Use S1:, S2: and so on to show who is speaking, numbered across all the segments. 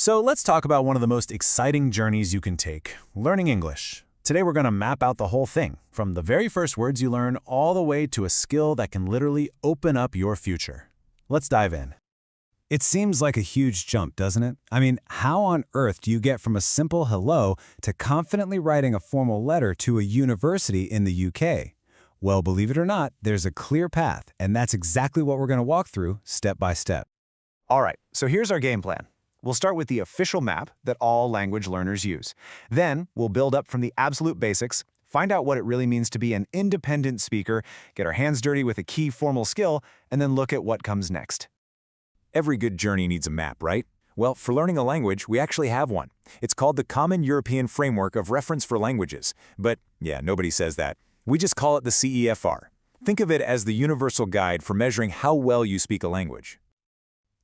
S1: So let's talk about one of the most exciting journeys you can take, learning English. Today we're going to map out the whole thing, from the very first words you learn all the way to a skill that can literally open up your future. Let's dive in. It seems like a huge jump, doesn't it? I mean, how on earth do you get from a simple hello to confidently writing a formal letter to a university in the UK? Well, believe it or not, there's a clear path, and that's exactly what we're going to walk through step by step.
S2: All right, so here's our game plan. We'll start with the official map that all language learners use. Then we'll build up from the absolute basics, find out what it really means to be an independent speaker, get our hands dirty with a key formal skill, and then look at what comes next.
S3: Every good journey needs a map, right? Well, for learning a language, we actually have one. It's called the Common European Framework of Reference for Languages. But yeah, nobody says that. We just call it the CEFR. Think of it as the universal guide for measuring how well you speak a language.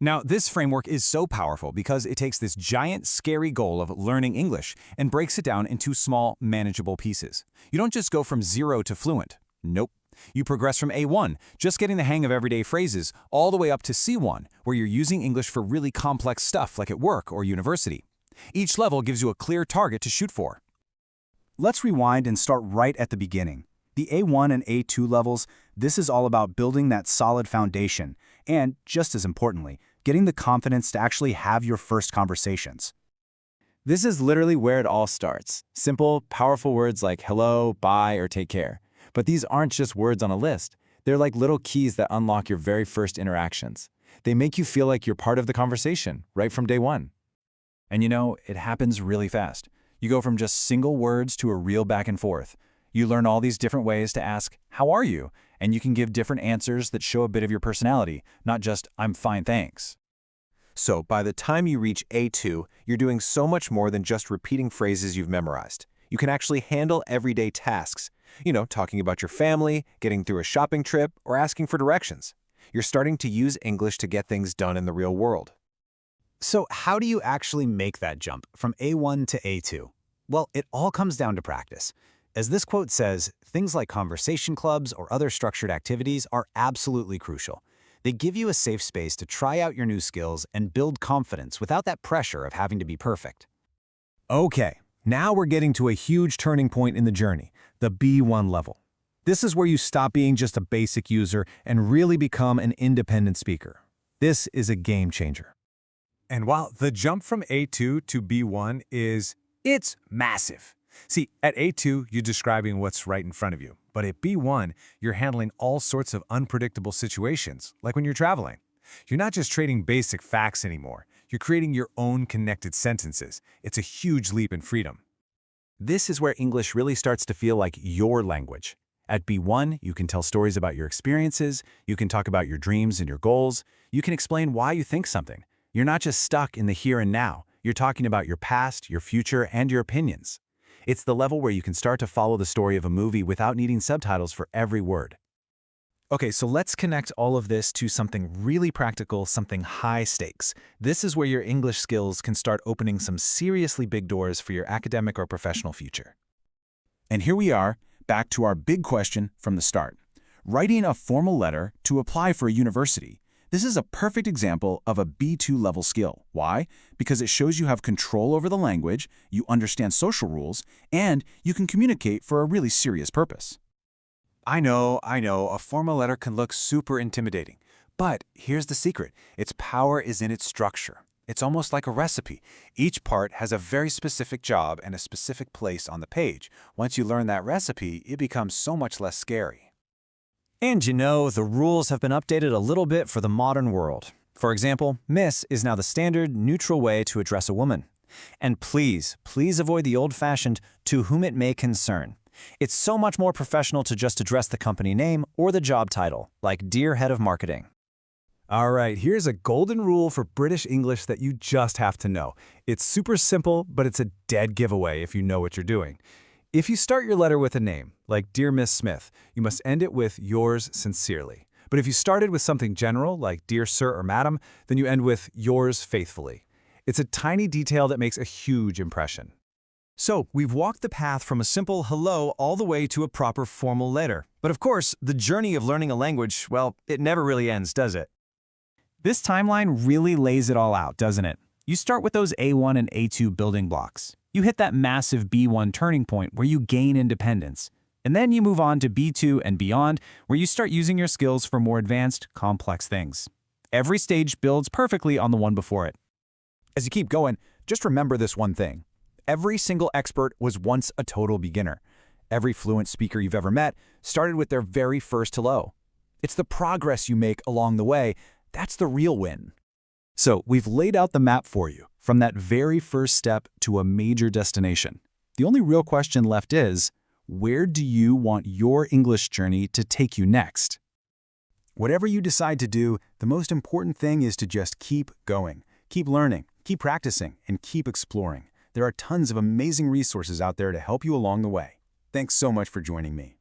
S4: Now, this framework is so powerful because it takes this giant, scary goal of learning English and breaks it down into small, manageable pieces. You don't just go from 0 to fluent. Nope. You progress from A1, just getting the hang of everyday phrases, all the way up to C1, where you're using English for really complex stuff like at work or university. Each level gives you a clear target to shoot for.
S5: Let's rewind and start right at the beginning. The A1 and A2 levels, this is all about building that solid foundation and, just as importantly, getting the confidence to actually have your first conversations.
S6: This is literally where it all starts. Simple, powerful words like hello, bye, or take care. But these aren't just words on a list. They're like little keys that unlock your very first interactions. They make you feel like you're part of the conversation, right from day one.
S4: And you know, it happens really fast. You go from just single words to a real back and forth. You learn all these different ways to ask, how are you? And you can give different answers that show a bit of your personality, not just, I'm fine, thanks.
S2: So by the time you reach A2, you're doing so much more than just repeating phrases you've memorized. You can actually handle everyday tasks. You know, talking about your family, getting through a shopping trip, or asking for directions. You're starting to use English to get things done in the real world.
S1: So how do you actually make that jump from A1 to A2? Well, it all comes down to practice. As this quote says, things like conversation clubs or other structured activities are absolutely crucial. They give you a safe space to try out your new skills and build confidence without that pressure of having to be perfect. Okay, now we're getting to a huge turning point in the journey, the B1 level. This is where you stop being just a basic user and really become an independent speaker. This is a game changer.
S7: And while the jump from A2 to B1 it's massive. See, at A2, you're describing what's right in front of you. But at B1, you're handling all sorts of unpredictable situations, like when you're traveling. You're not just trading basic facts anymore. You're creating your own connected sentences. It's a huge leap in freedom.
S4: This is where English really starts to feel like your language. At B1, you can tell stories about your experiences, you can talk about your dreams and your goals, you can explain why you think something. You're not just stuck in the here and now. You're talking about your past, your future, and your opinions. It's the level where you can start to follow the story of a movie without needing subtitles for every word. Okay, so let's connect all of this to something really practical, something high stakes. This is where your English skills can start opening some seriously big doors for your academic or professional future. And here we are, back to our big question from the start. Writing a formal letter to apply for a university. This is a perfect example of a B2 level skill. Why? Because it shows you have control over the language, you understand social rules, and you can communicate for a really serious purpose. I know, a formal letter can look super intimidating. But here's the secret. Its power is in its structure. It's almost like a recipe. Each part has a very specific job and a specific place on the page. Once you learn that recipe, it becomes so much less scary. And you know, the rules have been updated a little bit for the modern world. For example, Miss is now the standard, neutral way to address a woman. And please avoid the old-fashioned "to whom it may concern." It's so much more professional to just address the company name or the job title, like Dear Head of Marketing.
S7: All right, here's a golden rule for British English that you just have to know. It's super simple, but it's a dead giveaway if you know what you're doing. If you start your letter with a name, like Dear Miss Smith, you must end it with yours sincerely. But if you started with something general, like Dear Sir or Madam, then you end with yours faithfully. It's a tiny detail that makes a huge impression.
S4: So, we've walked the path from a simple hello all the way to a proper formal letter. But of course, the journey of learning a language, well, it never really ends, does it?
S5: This timeline really lays it all out, doesn't it? You start with those A1 and A2 building blocks. You hit that massive B1 turning point where you gain independence. And then you move on to B2 and beyond, where you start using your skills for more advanced, complex things. Every stage builds perfectly on the one before it.
S3: As you keep going, just remember this one thing. Every single expert was once a total beginner. Every fluent speaker you've ever met started with their very first hello. It's the progress you make along the way that's the real win.
S7: So we've laid out the map for you, from that very first step to a major destination. The only real question left is, where do you want your English journey to take you next?
S1: Whatever you decide to do, the most important thing is to just keep going. Keep learning, keep practicing, and keep exploring. There are tons of amazing resources out there to help you along the way. Thanks so much for joining me.